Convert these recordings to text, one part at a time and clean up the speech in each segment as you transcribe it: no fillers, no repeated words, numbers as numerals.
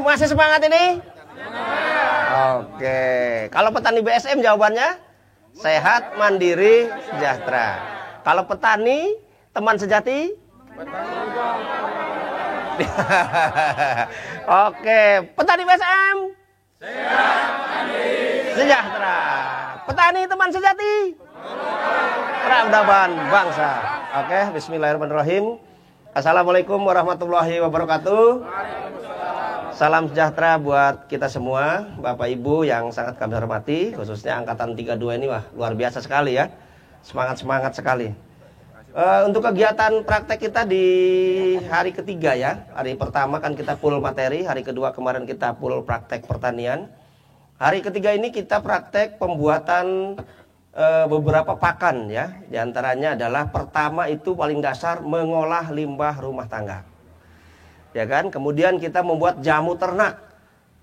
masih semangat ini? Oke. Kalau petani BSM jawabannya sehat, mandiri, sejahtera. Kalau petani teman sejati? Oke, petani BSM sehat, mandiri, sejahtera. Petani teman sejati? Peradaban bangsa. Oke, bismillahirrahmanirrahim. Assalamualaikum warahmatullahi wabarakatuh. Salam sejahtera buat kita semua, Bapak Ibu yang sangat kami hormati, khususnya angkatan 32 ini, wah luar biasa sekali ya. Semangat sekali. Untuk kegiatan praktek kita di hari ketiga ya. Hari pertama kan kita full materi, hari kedua kemarin kita full praktek pertanian. Hari ketiga ini kita praktek pembuatan beberapa pakan ya. Di antaranya adalah pertama itu paling dasar mengolah limbah rumah tangga. Ya kan? Kemudian kita membuat jamu ternak.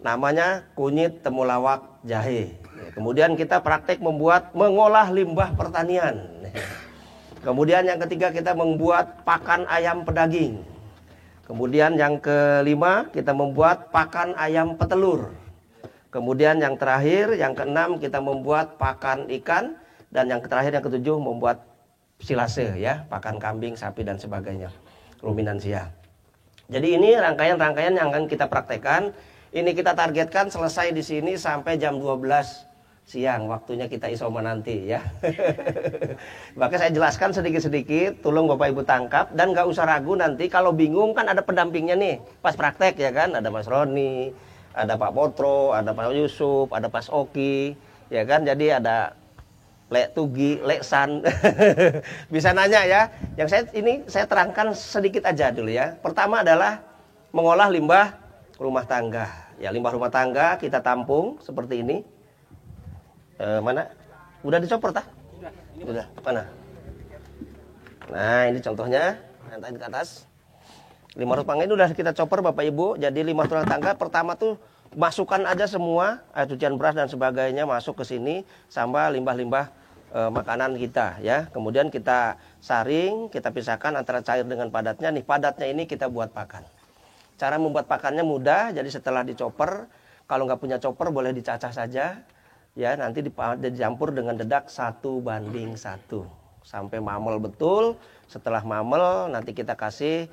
Namanya kunyit, temulawak, jahe. Kemudian kita praktek mengolah limbah pertanian. Kemudian yang ketiga kita membuat pakan ayam pedaging. Kemudian yang kelima kita membuat pakan ayam petelur. Kemudian yang terakhir, yang keenam kita membuat pakan ikan. Dan yang terakhir, yang ketujuh membuat silase ya, pakan kambing, sapi dan sebagainya, ruminansia. Jadi ini rangkaian-rangkaian yang akan kita praktekkan. Ini kita targetkan selesai di sini sampai jam 12 siang, waktunya kita isoma nanti ya. Maka saya jelaskan sedikit-sedikit, tolong Bapak Ibu tangkap dan gak usah ragu nanti kalau bingung kan ada pendampingnya nih pas praktek ya kan, ada Mas Roni, ada Pak Potro, ada Pak Yusuf, ada Pak Oki, ya kan, jadi ada Lek Tugi, Lek San. Bisa nanya ya. Yang saya terangkan sedikit aja dulu ya. Pertama adalah mengolah limbah rumah tangga. Ya, limbah rumah tangga kita tampung seperti ini. Mana? Udah dicopor tah? Udah. Mana? Nah, ini contohnya. Nanti ke atas. Limbah rumah tangga ini udah kita copor Bapak Ibu. Jadi limbah rumah tangga pertama tuh masukkan aja semua air cucian beras dan sebagainya masuk ke sini sama limbah-limbah makanan kita ya. Kemudian kita saring, kita pisahkan antara cair dengan padatnya. Nih padatnya ini kita buat pakan. Cara membuat pakannya mudah. Jadi setelah dicopper, kalau nggak punya chopper boleh dicacah saja ya. Nanti dicampur dengan dedak 1:1 sampai mamel betul. Setelah mamel nanti kita kasih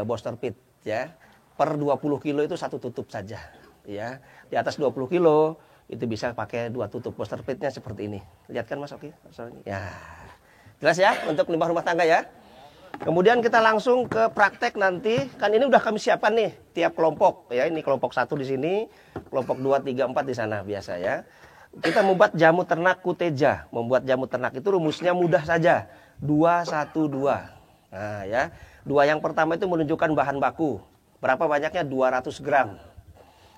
booster pit ya. Per 20 kilo itu 1 tutup saja. Ya, di atas 20 kilo itu bisa pakai 2 tutup booster pitnya seperti ini. Lihat kan Mas Oki? Ya, jelas ya untuk limbah rumah tangga ya. Kemudian kita langsung ke praktek nanti. Kan ini udah kami siapkan nih tiap kelompok ya. Ini kelompok 1 di sini, kelompok 2, 3, 4 di sana biasa ya. Kita membuat jamu ternak kuteja. Membuat jamu ternak itu rumusnya mudah saja. 2-1-2. Nah ya, 2 yang pertama itu menunjukkan bahan baku. Berapa banyaknya? 200 gram.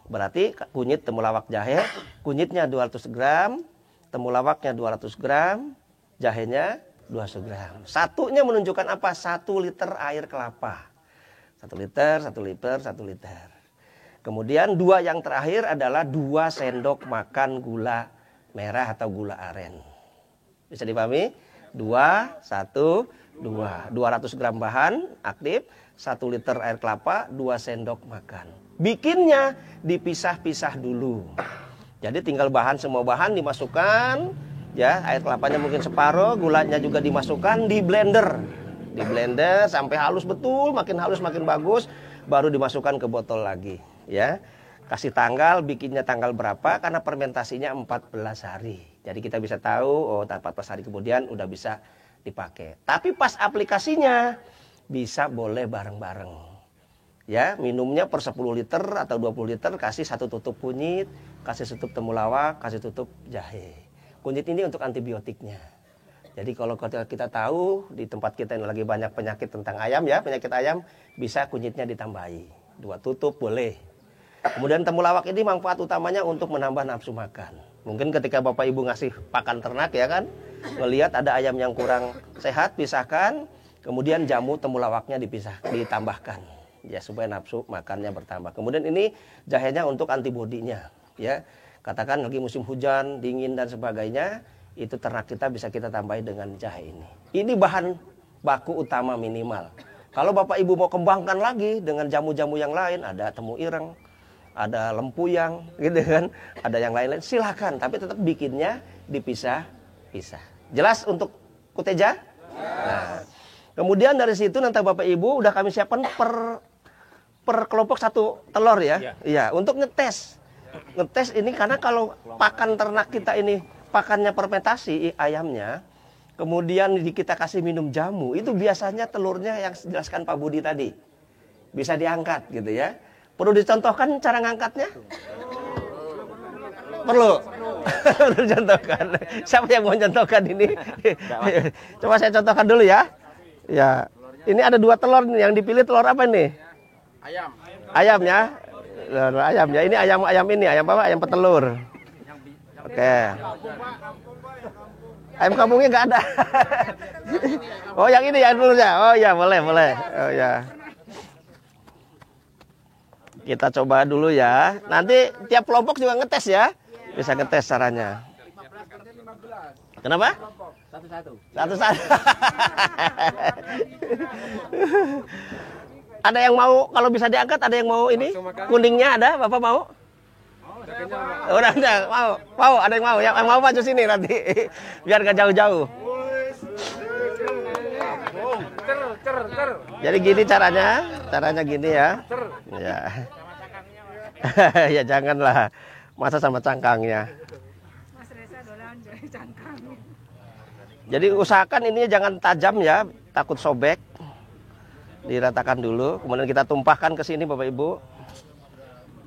Berarti kunyit, temulawak, jahe, kunyitnya 200 gram, temulawaknya 200 gram, jahenya 200 gram. Satunya menunjukkan apa? 1 liter air kelapa. 1 liter, 1 liter, 1 liter. Kemudian 2 yang terakhir adalah 2 sendok makan gula merah atau gula aren. Bisa dipahami? 2, 1, 2. 200 gram bahan aktif, 1 liter air kelapa, 2 sendok makan. Bikinnya dipisah-pisah dulu. Jadi tinggal semua bahan dimasukkan, ya air kelapanya mungkin separuh, gulanya juga dimasukkan di blender. Di blender sampai halus betul, makin halus makin bagus, baru dimasukkan ke botol lagi. Ya, kasih tanggal, bikinnya tanggal berapa, karena fermentasinya 14 hari. Jadi kita bisa tahu, oh 14 hari kemudian udah bisa dipakai. Tapi pas aplikasinya bisa boleh bareng-bareng. Ya, minumnya per 10 liter atau 20 liter kasih 1 tutup kunyit, kasih 1 tutup temulawak, kasih tutup jahe. Kunyit ini untuk antibiotiknya. Jadi kalau kita tahu di tempat kita ini lagi banyak penyakit tentang ayam ya, penyakit ayam, bisa kunyitnya ditambahi. 2 tutup boleh. Kemudian temulawak ini manfaat utamanya untuk menambah nafsu makan. Mungkin ketika Bapak Ibu ngasih pakan ternak ya kan, melihat ada ayam yang kurang sehat, pisahkan, kemudian jamu temulawaknya ditambahkan. Ya supaya nafsu makannya bertambah. Kemudian ini jahenya untuk antibodinya ya. Katakan lagi musim hujan, dingin dan sebagainya, itu ternak kita bisa kita tambahi dengan jahe ini. Ini bahan baku utama minimal. Kalau Bapak Ibu mau kembangkan lagi dengan jamu-jamu yang lain, ada temu ireng, ada lempuyang, gitu kan, ada yang lain-lain, silakan, tapi tetap bikinnya dipisah-pisah. Jelas untuk kuteja? Nah, kemudian dari situ nanti Bapak Ibu udah kami siapkan per kelompok 1 telur ya. Iya, untuk ngetes. Ngetes ini karena kalau pakan ternak kita ini pakannya fermentasi ayamnya, kemudian kita kasih minum jamu, itu biasanya telurnya yang dijelaskan Pak Budi tadi bisa diangkat gitu ya. Perlu dicontohkan cara ngangkatnya? Perlu. Perlu dicontohkan. Siapa yang mau contohkan ini? Coba saya contohkan dulu ya. Ya, ini ada 2 telur nih, yang dipilih telur apa nih? Ayam. Ayam ya. Ayam ya. Ini ayam ini, ayam apa? Ayam petelur. Oke. Ayam kampungnya nggak ada. Oh, yang ini ya telurnya. Oh ya, boleh. Oh ya. Kita coba dulu ya. Nanti tiap kelompok juga ngetes ya. Bisa ngetes caranya. Kenapa? Satu-satu. Ada yang mau, kalau bisa diangkat, ada yang mau ini? Kuningnya ada, Bapak mau? Udah, mau, ada yang mau. Yang mau maju sini nanti, biar gak jauh-jauh. Jadi gini caranya gini ya. Ya, ya janganlah, masa sama cangkangnya. Jadi usahakan ini jangan tajam ya, takut sobek. Diratakan dulu, kemudian kita tumpahkan ke sini Bapak Ibu.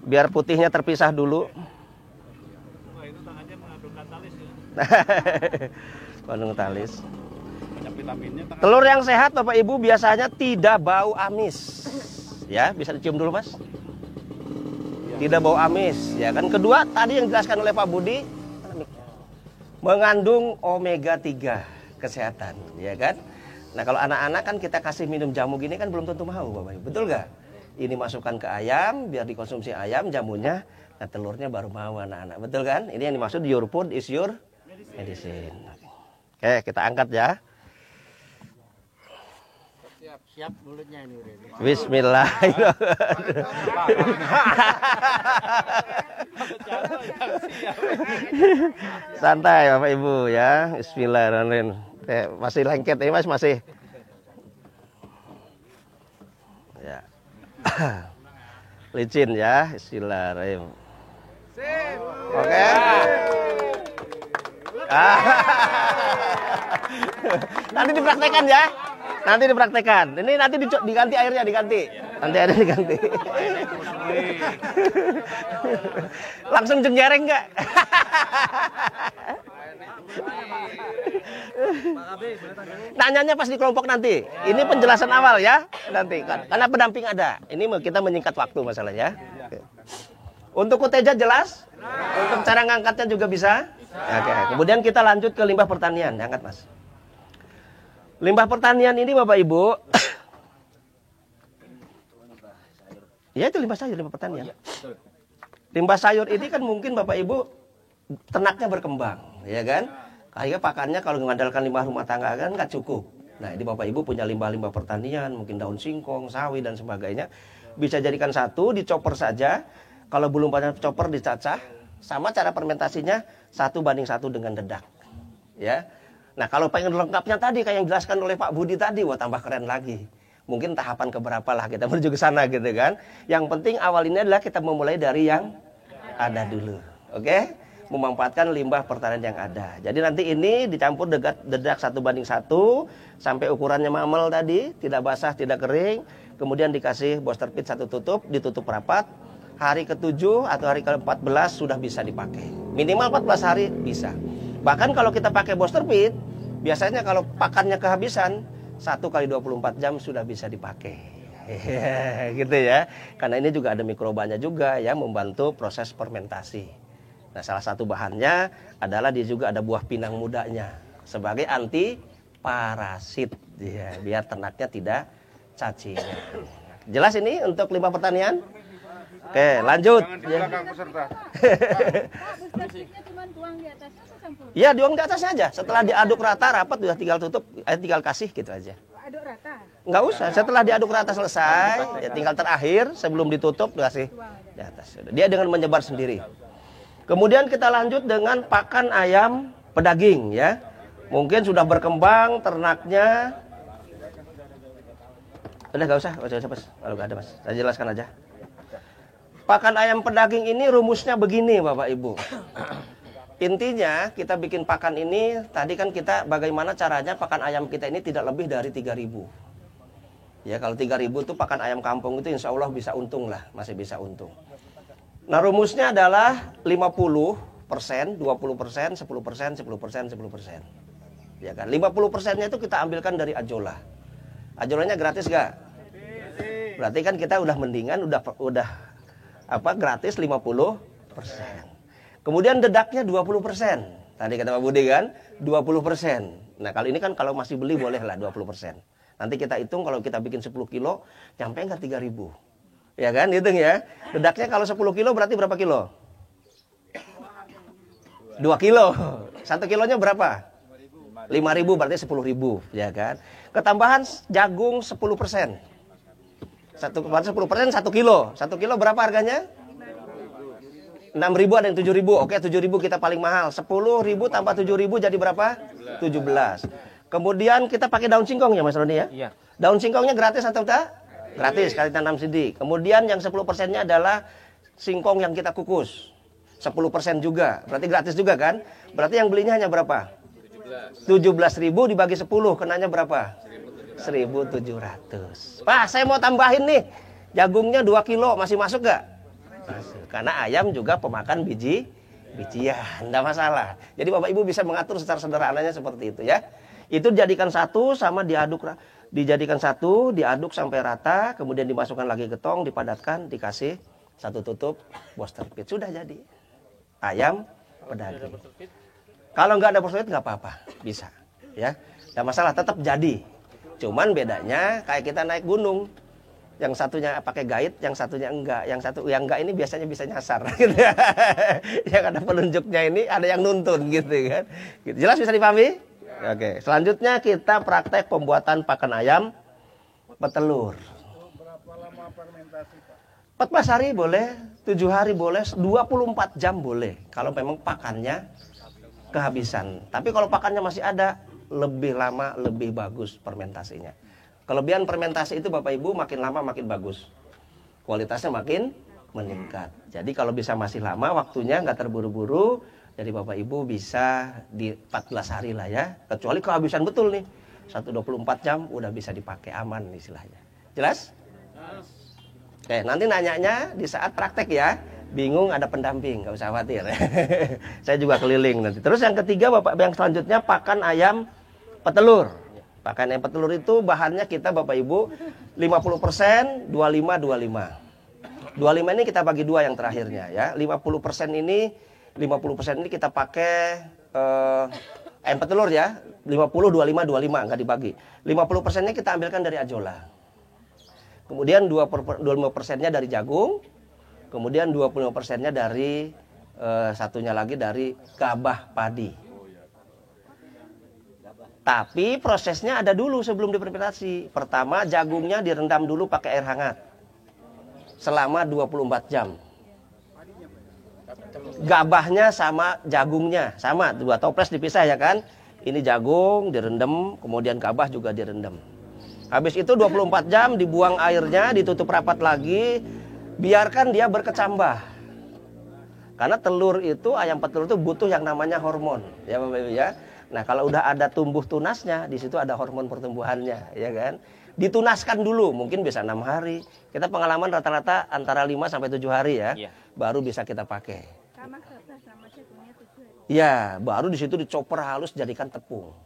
Biar putihnya terpisah dulu. Itu tangannya mengandung talis ya. Mengandung talis. Telur yang sehat Bapak Ibu biasanya tidak bau amis. Ya, bisa dicium dulu Mas. Tidak bau amis, ya kan. Kedua, tadi yang dijelaskan oleh Pak Budi, mengandung omega 3 kesehatan, ya kan. Nah, kalau anak-anak kan kita kasih minum jamu gini kan belum tentu mau Bapak Ibu, betul nggak? Ini masukkan ke ayam, biar dikonsumsi ayam jamunya, nah telurnya baru mau anak-anak, betul kan? Ini yang dimaksud your food is your medicine. Oke, kita angkat ya. Siap mulutnya ini udah. Bismillahirrahmanirrahim. Santai Bapak Ibu ya. Bismillahirrahmanirrahim. Masih lengket ini Mas, masih. Ya. Licin ya. Bismillahirrahmanirrahim. Oke. Nanti dipraktekkan ya. Nanti dipraktekkan. Ini nanti diganti airnya, diganti. Nanti airnya diganti. Langsung jenggereng enggak? Nanyanya pas di kelompok nanti. Ini penjelasan awal ya. Nanti karena pendamping ada. Ini kita menyingkat waktu masalahnya. Untuk kuteja jelas? Untuk cara ngangkatnya juga bisa? Oke. Kemudian kita lanjut ke limbah pertanian. Angkat Mas. Limbah pertanian ini Bapak Ibu, ya itu limbah sayur, limbah pertanian. Limbah sayur ini kan mungkin Bapak Ibu ternaknya berkembang, ya kan? Kayak pakannya kalau mengandalkan limbah rumah tangga kan nggak cukup. Nah ini Bapak Ibu punya limbah-limbah pertanian, mungkin daun singkong, sawi dan sebagainya, bisa jadikan satu, dicopper saja. Kalau belum pada chopper dicacah, sama cara fermentasinya 1:1 dengan dedak, ya. Nah kalau pengen lengkapnya tadi kayak yang dijelaskan oleh Pak Budi tadi, wah tambah keren lagi. Mungkin tahapan keberapa lah kita menuju ke sana gitu kan. Yang penting awal ini adalah kita memulai dari yang ada dulu. Oke? Memanfaatkan limbah pertanian yang ada. Jadi nanti ini dicampur dedak 1:1 sampai ukurannya mamel tadi, tidak basah, tidak kering. Kemudian dikasih booster pit 1 tutup, ditutup rapat. Hari ke-7 atau hari ke-14 sudah bisa dipakai. Minimal 14 hari bisa. Bahkan kalau kita pakai booster pit, biasanya kalau pakannya kehabisan, 1 kali 24 jam sudah bisa dipakai. Gitu ya. Karena ini juga ada mikrobanya juga ya, membantu proses fermentasi. Nah, salah satu bahannya adalah dia juga ada buah pinang mudanya sebagai anti parasit ya, biar ternaknya tidak cacing. Jelas ini untuk limbah pertanian? Oke, lanjut. Iya, diuang di atasnya aja. Setelah diaduk rata, rapat, udah tinggal tutup, tinggal kasih gitu aja. Aduk rata? Nggak usah, setelah diaduk rata selesai, ya tinggal terakhir sebelum ditutup kasih Di atas. Dia dengan menyebar sendiri. Kemudian kita lanjut dengan pakan ayam pedaging ya. Mungkin sudah berkembang ternaknya. Udah gak usah Mas. Kalau gak ada Mas, saya jelaskan aja. Pakan ayam pedaging ini rumusnya begini Bapak Ibu. Intinya kita bikin pakan ini, tadi kan kita bagaimana caranya pakan ayam kita ini tidak lebih dari 3.000. Ya kalau 3.000 itu pakan ayam kampung itu insya Allah bisa untung lah, masih bisa untung. Nah rumusnya adalah 50%, 20%, 10%, 10%, 10%, 10%. Ya kan, 50%-nya itu kita ambilkan dari ajola. Ajolanya gratis gak? Berarti kan kita udah mendingan, udah gratis 50%. Kemudian dedaknya 20%. Tadi kata Pak Budi kan, 20%. Nah, kalau ini kan kalau masih beli boleh lah 20%. Nanti kita hitung kalau kita bikin 10 kilo, nyampe nggak 3.000. Ya kan, hitung ya. Dedaknya kalau 10 kilo berarti berapa kilo? 2 kilo. 1 kilonya berapa? 5.000 berarti 10.000, ya kan. Ketambahan jagung 10%. 10% 1 kilo. 1 kilo berapa harganya? 6.000 ada yang 7.000. Oke, 7.000 kita paling mahal. 10.000 tambah 7.000 jadi berapa? 17. Kemudian kita pakai daun singkong ya Mas Roni ya? Iya. Daun singkongnya gratis atau tidak? Gratis, kali tanam sendiri. Kemudian yang 10%-nya adalah singkong yang kita kukus. 10% juga. Berarti gratis juga kan? Berarti yang belinya hanya berapa? 17.000 dibagi 10, kenanya berapa? 1.700. Pak, saya mau tambahin nih. Jagungnya 2 kilo, masih masuk gak? Masuk. Karena ayam juga pemakan bijian, enggak masalah. Jadi Bapak Ibu bisa mengatur secara sederhananya seperti itu ya. Itu dijadikan satu sama diaduk sampai rata, kemudian dimasukkan lagi ke tong, dipadatkan, dikasih satu tutup booster feed. Sudah jadi ayam pedaging. Kalau nggak ada booster feed nggak apa-apa, bisa ya. Nggak masalah, tetap jadi. Cuman bedanya kayak kita naik gunung. Yang satunya pakai guide, yang satunya enggak. Yang enggak ini biasanya bisa nyasar gitu. Yang ada penunjuknya ini ada yang nuntun gitu kan. Gitu. Jelas bisa dipahami? Oke, selanjutnya kita praktek pembuatan pakan ayam petelur. Berapa lama fermentasi, Pak? 14 hari boleh, 7 hari boleh, 24 jam boleh. Kalau memang pakannya kehabisan. Tapi kalau pakannya masih ada, lebih lama lebih bagus fermentasinya. Kelebihan fermentasi itu Bapak Ibu makin lama makin bagus. Kualitasnya makin meningkat. Jadi kalau bisa masih lama waktunya nggak terburu-buru. Jadi Bapak Ibu bisa di 14 hari lah ya. Kecuali kehabisan betul nih. 124 jam udah bisa dipakai aman istilahnya. Jelas? Oke, nanti nanyanya di saat praktek ya. Bingung ada pendamping, nggak usah khawatir. Saya juga keliling nanti. Terus yang ketiga Bapak, yang selanjutnya pakan ayam petelur. Pakan ayam petelur itu bahannya kita Bapak Ibu 50%, 25, 25. 25 ini kita bagi dua yang terakhirnya ya. 50% ini kita pakai ayam petelur ya. 50, 25, 25 enggak dibagi. 50%-nya kita ambilkan dari ajola. Kemudian 25%-nya dari jagung. Kemudian 25%-nya dari satunya lagi dari gabah padi. Tapi prosesnya ada dulu sebelum difermentasi. Pertama jagungnya direndam dulu pakai air hangat. Selama 24 jam. Gabahnya sama jagungnya. Sama, 2 toples dipisah ya kan. Ini jagung direndam, kemudian gabah juga direndam. Habis itu 24 jam dibuang airnya, ditutup rapat lagi. Biarkan dia berkecambah. Karena telur itu, ayam petelur itu butuh yang namanya hormon. Ya Bapak Ibu ya. Nah kalau udah ada tumbuh tunasnya, di situ ada hormon pertumbuhannya, ya kan? Ditunaskan dulu, mungkin bisa 6 hari. Kita pengalaman rata-rata antara 5 sampai 7 hari ya, baru bisa kita pakai. Ya, baru di situ dicoper halus jadikan tepung.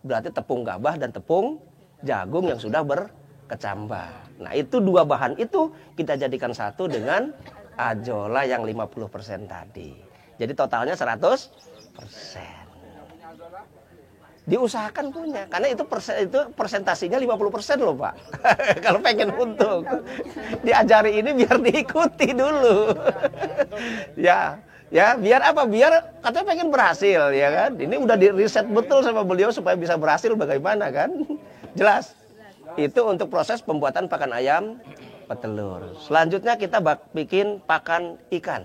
Berarti tepung gabah dan tepung jagung yang sudah berkecambah. Nah itu dua bahan itu kita jadikan satu dengan ajola yang 50% tadi. Jadi totalnya 100%. Diusahakan punya, karena itu persentasinya 50% loh Pak. Kalau pengen untung, diajari ini biar diikuti dulu. Ya, biar apa? Biar katanya pengen berhasil, ya kan? Ini udah di riset betul sama beliau supaya bisa berhasil bagaimana kan? Jelas. Itu untuk proses pembuatan pakan ayam petelur. Selanjutnya kita bikin pakan ikan.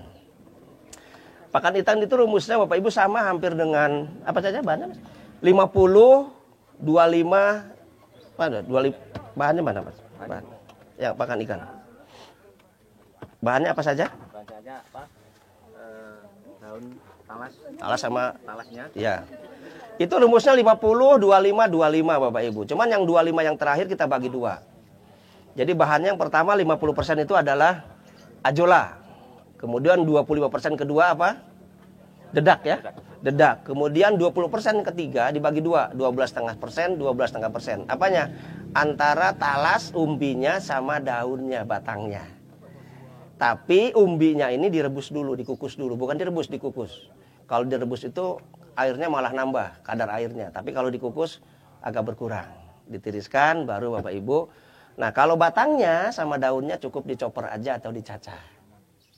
Pakan ikan itu rumusnya Bapak Ibu sama hampir dengan apa saja bahannya? 50, 25, mana? 25, bahannya mana Mas? Bahan. Ya, pakan ikan. Bahannya apa saja? Bahannya apa? Daun talas. Talas sama Talasnya. ya. Itu rumusnya 50, 25, 25 Bapak Ibu. Cuman yang 25 yang terakhir kita bagi dua. Jadi bahannya yang pertama 50% itu adalah ajola. Kemudian 25% kedua apa? Dedak ya. Dedak. Kemudian 20% ketiga dibagi dua. 12,5%, 12,5%. Apanya? Antara talas, umbinya sama daunnya, batangnya. Tapi umbinya ini direbus dulu, dikukus dulu. Bukan direbus, dikukus. Kalau direbus itu airnya malah nambah, kadar airnya. Tapi kalau dikukus agak berkurang. Ditiriskan baru Bapak Ibu. Nah kalau batangnya sama daunnya cukup dicoper aja atau dicacah.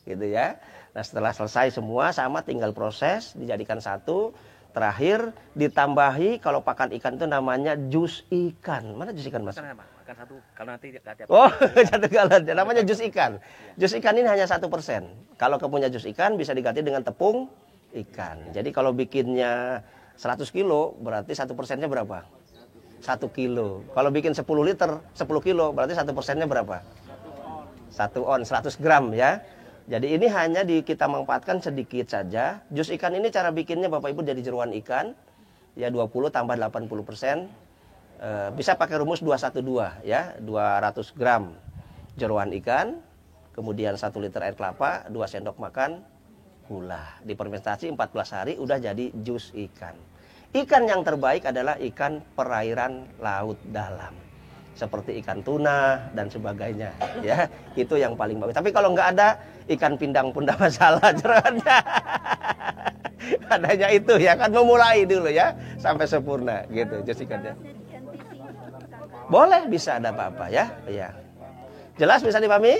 Gitu ya. Nah setelah selesai semua sama tinggal proses, dijadikan satu. Terakhir ditambahi kalau pakan ikan itu namanya jus ikan. Mana jus ikan Mas? Makan satu, kalau nanti ada. Oh, satu galon. Namanya jus ikan. Jus ikan ini hanya 1%. Kalau kamu punya jus ikan bisa diganti dengan tepung ikan. Jadi kalau bikinnya 100 kilo berarti 1%-nya berapa? 1 kilo. Kalau bikin 10 liter 10 kilo berarti 1%-nya berapa? 1 on 100 gram ya. Jadi ini hanya kita manfaatkan sedikit saja. Jus ikan ini cara bikinnya Bapak Ibu dari jeruan ikan. Ya 20 tambah 80%. Bisa pakai rumus 212 ya. 200 gram jeruan ikan. Kemudian 1 liter air kelapa, 2 sendok makan gula. Difermentasi 14 hari udah jadi jus ikan. Ikan yang terbaik adalah ikan perairan laut dalam. Seperti ikan tuna dan sebagainya ya. Itu yang paling bagus. Tapi kalau nggak ada ikan pindang pun tidak masalah jeroannya. Adanya itu ya kan memulai dulu ya sampai sempurna gitu jus ikannya. Boleh bisa ada apa-apa ya. Iya. Jelas bisa dipahami?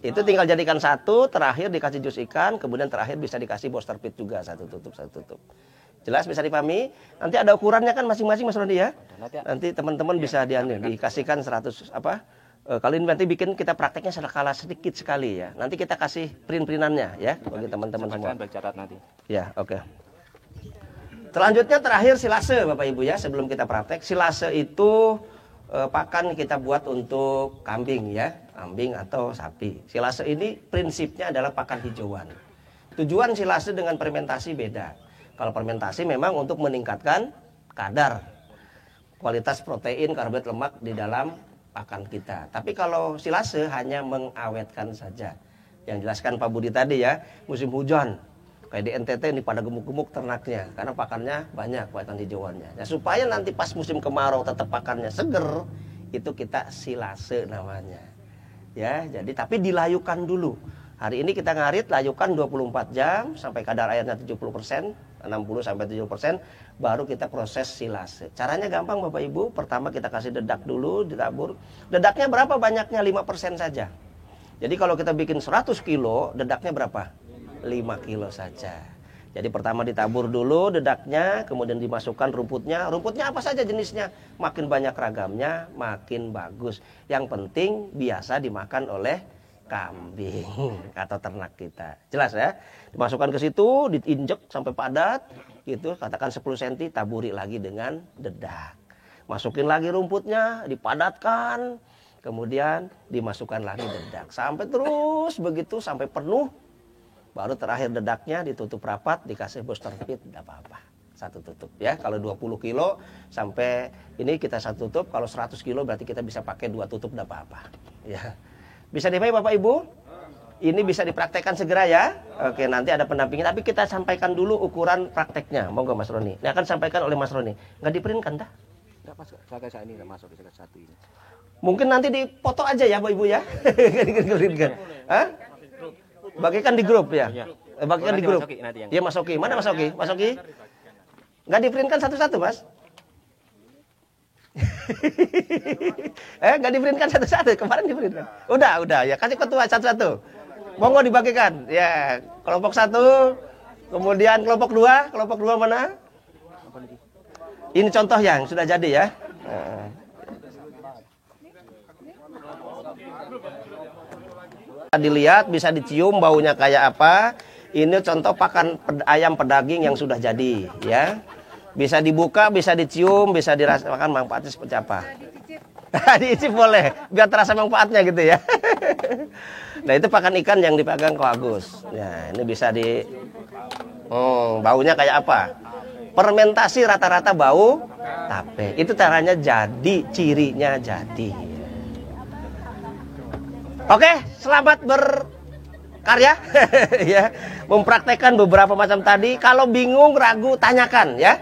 Itu tinggal jadikan satu, terakhir dikasih jus ikan, kemudian terakhir bisa dikasih booster pit juga, satu tutup. Jelas bisa dipahami? Nanti ada ukurannya kan masing-masing Mas Roni ya? Nanti teman-teman bisa dikasihkan 100 apa? Kalau ini nanti bikin kita prakteknya skala sedikit sekali ya. Nanti kita kasih print-printannya ya bagi teman-teman semua. Nanti. Ya, oke. Selanjutnya terakhir silase Bapak Ibu ya, sebelum kita praktek. Silase itu pakan kita buat untuk kambing ya, kambing atau sapi. Silase ini prinsipnya adalah pakan hijauan. Tujuan silase dengan fermentasi beda. Kalau fermentasi memang untuk meningkatkan kadar kualitas protein, karbohidrat, lemak di dalam pakan kita. Tapi kalau silase hanya mengawetkan saja. Yang jelaskan Pak Budi tadi ya, musim hujan kayak di NTT ini pada gemuk-gemuk ternaknya karena pakannya banyak pakan hijauannya. Nah, supaya nanti pas musim kemarau tetap pakannya seger, itu kita silase namanya. Ya, jadi tapi dilayukan dulu. Hari ini kita ngarit layukan 24 jam sampai kadar airnya 70%, 60 sampai 70%, baru kita proses silase. Caranya gampang Bapak Ibu. Pertama kita kasih dedak dulu, ditabur. Dedaknya berapa banyaknya? 5% saja. Jadi kalau kita bikin 100 kilo, dedaknya berapa? 5 kilo saja. Jadi pertama ditabur dulu dedaknya, kemudian dimasukkan rumputnya. Rumputnya apa saja jenisnya? Makin banyak ragamnya, makin bagus. Yang penting biasa dimakan oleh kambing atau ternak kita. Jelas ya? Dimasukkan ke situ, diinjek sampai padat, gitu. Katakan 10 cm, taburi lagi dengan dedak. Masukin lagi rumputnya, dipadatkan, kemudian dimasukkan lagi dedak. Sampai terus begitu sampai penuh. Baru terakhir dedaknya ditutup rapat, dikasih booster feed, tidak apa-apa. Satu tutup ya. Kalau 20 kilo sampai ini kita satu tutup. Kalau 100 kilo berarti kita bisa pakai 2 tutup, tidak apa-apa. Ya. Bisa dipahami Bapak Ibu? Ini bisa dipraktekkan segera ya. Oke, nanti ada pendampingnya. Tapi kita sampaikan dulu ukuran prakteknya. Mau nggak Mas Roni? Ini akan disampaikan oleh Mas Roni. Nggak di-print kan dah? Nggak masuk. Saya ini nggak masuk di satu ini. Mungkin nanti dipoto aja ya Bapak Ibu ya. Hah? Bagikan di grup ya. Bagikan di grup. Ya Mas Oki. Mana Mas Oki? Mas Oki? Nggak di-print kan satu-satu Mas? Nggak di-print kan satu-satu. Kemarin di-print kan. Udah ya. Kasih ketua satu-satu. Monggo dibagikan. Ya, kelompok 1, kemudian kelompok 2. Kelompok 2 mana? Ini contoh yang sudah jadi ya. dilihat, bisa dicium baunya kayak apa. Ini contoh pakan ayam pedaging yang sudah jadi, ya. Bisa dibuka, bisa dicium, bisa dirasakan manfaatnya seperti apa. Diicip boleh, biar terasa manfaatnya gitu ya. Nah itu pakan ikan yang dipegang Ko Agus. Nah ini bisa di, baunya kayak apa? Fermentasi rata-rata bau tape. Itu caranya jadi, cirinya jadi. Oke, selamat berkarya ya, mempraktekkan beberapa macam tadi. Kalau bingung, ragu, tanyakan ya.